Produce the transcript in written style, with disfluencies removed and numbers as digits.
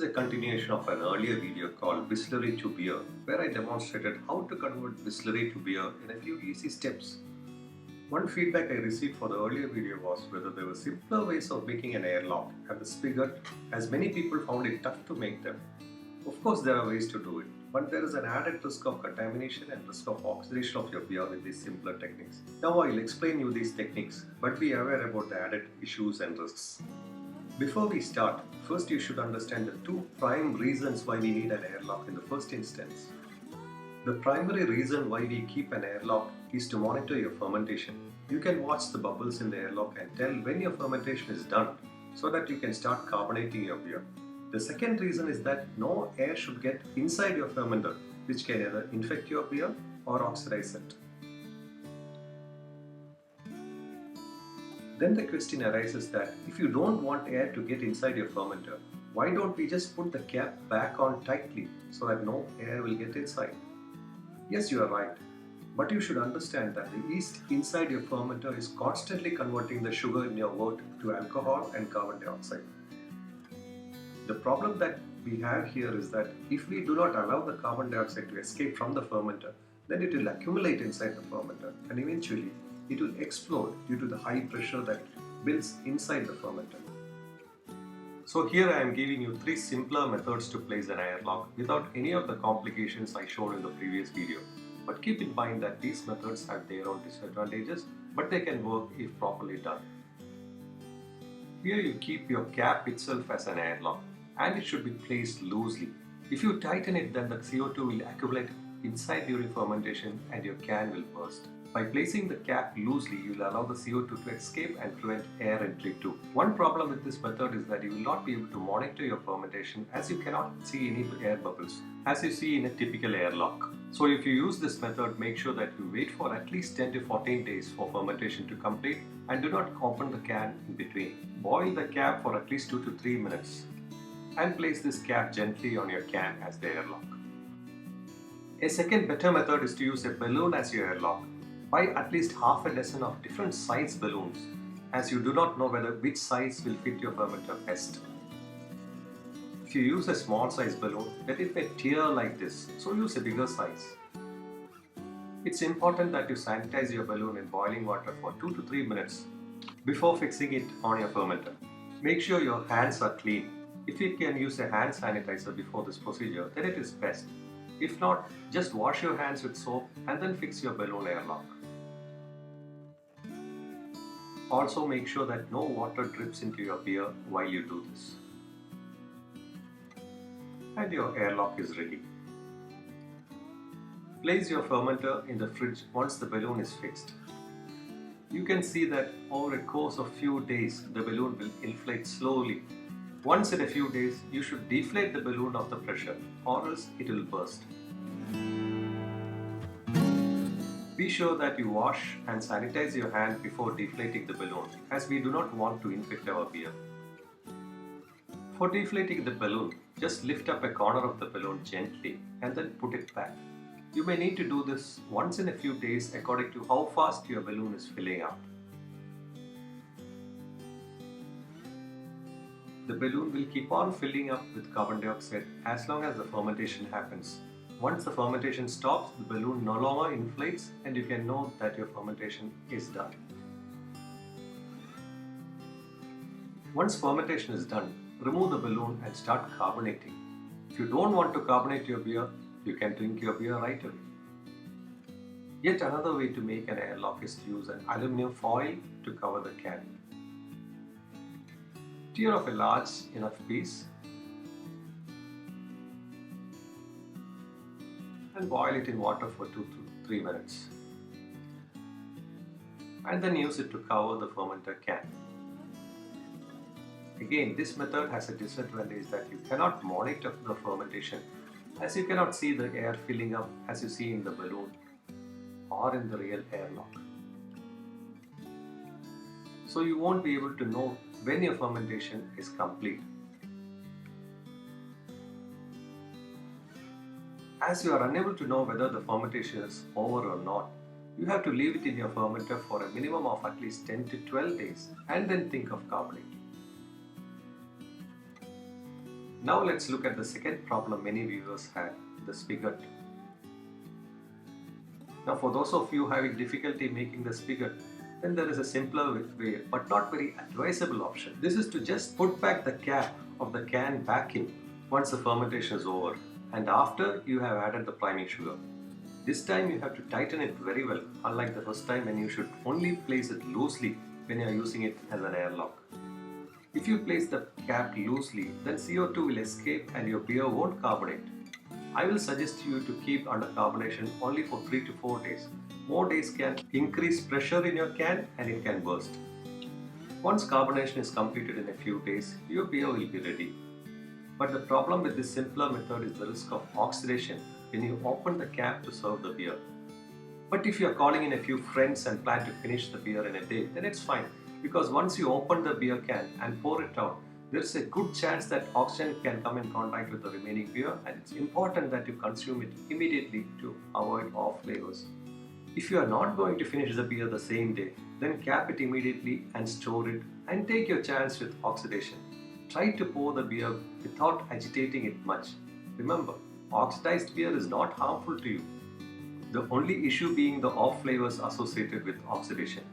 is a continuation of an earlier video called Distillery to Beer, where I demonstrated how to convert distillery to beer in a few easy steps. One feedback I received for the earlier video was whether there were simpler ways of making an airlock and the spigot, as many people found it tough to make them. Of course, there are ways to do it, but there is an added risk of contamination and risk of oxidation of your beer with these simpler techniques. Now I'll explain you these techniques, but be aware about the added issues and risks. Before we start, first you should understand the two prime reasons why we need an airlock in the first instance. The primary reason why we keep an airlock is to monitor your fermentation. You can watch the bubbles in the airlock and tell when your fermentation is done so that you can start carbonating your beer. The second reason is that no air should get inside your fermenter, which can either infect your beer or oxidize it. Then the question arises that if you don't want air to get inside your fermenter, why don't we just put the cap back on tightly so that no air will get inside? Yes, you are right, but you should understand that the yeast inside your fermenter is constantly converting the sugar in your wort to alcohol and carbon dioxide. The problem that we have here is that if we do not allow the carbon dioxide to escape from the fermenter, then it will accumulate inside the fermenter and eventually it will explode due to the high pressure that builds inside the fermenter. So here I am giving you 3 simpler methods to place an airlock without any of the complications I showed in the previous video. But keep in mind that these methods have their own disadvantages, but they can work if properly done. Here you keep your cap itself as an airlock and it should be placed loosely. If you tighten it, then the CO2 will accumulate inside during fermentation and your can will burst. By placing the cap loosely, you will allow the CO2 to escape and prevent air entry too. One problem with this method is that you will not be able to monitor your fermentation as you cannot see any air bubbles, as you see in a typical airlock. So if you use this method, make sure that you wait for at least 10 to 14 days for fermentation to complete and do not open the can in between. Boil the cap for at least 2 to 3 minutes and place this cap gently on your can as the airlock. A second better method is to use a balloon as your airlock. Buy at least half a dozen of different size balloons, as you do not know whether which size will fit your fermenter best. If you use a small size balloon, then it may tear like this, so use a bigger size. It's important that you sanitize your balloon in boiling water for 2 to 3 minutes before fixing it on your fermenter. Make sure your hands are clean. If you can use a hand sanitizer before this procedure, then it is best. If not, just wash your hands with soap and then fix your balloon airlock. Also make sure that no water drips into your beer while you do this. And your airlock is ready. Place your fermenter in the fridge once the balloon is fixed. You can see that over a course of few days, the balloon will inflate slowly. Once in a few days, you should deflate the balloon of the pressure, or else it will burst. Be sure that you wash and sanitize your hand before deflating the balloon, as we do not want to infect our beer. For deflating the balloon, just lift up a corner of the balloon gently and then put it back. You may need to do this once in a few days according to how fast your balloon is filling up. The balloon will keep on filling up with carbon dioxide as long as the fermentation happens. Once the fermentation stops, the balloon no longer inflates and you can know that your fermentation is done. Once fermentation is done, remove the balloon and start carbonating. If you don't want to carbonate your beer, you can drink your beer right away. Yet another way to make an airlock is to use an aluminum foil to cover the can. Tear off a large enough piece and boil it in water for 2 to 3 minutes. And then use it to cover the fermenter can. Again, this method has a disadvantage that you cannot monitor the fermentation, as you cannot see the air filling up as you see in the balloon or in the real airlock. So you won't be able to know when your fermentation is complete. As you are unable to know whether the fermentation is over or not, you have to leave it in your fermenter for a minimum of at least 10 to 12 days and then think of carbonating. Now let's look at the second problem many viewers had, the spigot. Now for those of you having difficulty making the spigot, then there is a simpler way but not very advisable option. This is to just put back the cap of the can back in once the fermentation is over and after you have added the priming sugar. This time you have to tighten it very well, unlike the first time when you should only place it loosely when you are using it as an airlock. If you place the cap loosely, then CO2 will escape and your beer won't carbonate. I will suggest you to keep under carbonation only for 3 to 4 days. More days can increase pressure in your can and it can burst. Once carbonation is completed in a few days, your beer will be ready. But the problem with this simpler method is the risk of oxidation when you open the cap to serve the beer. But if you are calling in a few friends and plan to finish the beer in a day, then it's fine. Because once you open the beer can and pour it out, there's a good chance that oxygen can come in contact with the remaining beer and it's important that you consume it immediately to avoid off flavors. If you are not going to finish the beer the same day, then cap it immediately and store it and take your chance with oxidation. Try to pour the beer without agitating it much. Remember, oxidized beer is not harmful to you. The only issue being the off flavors associated with oxidation.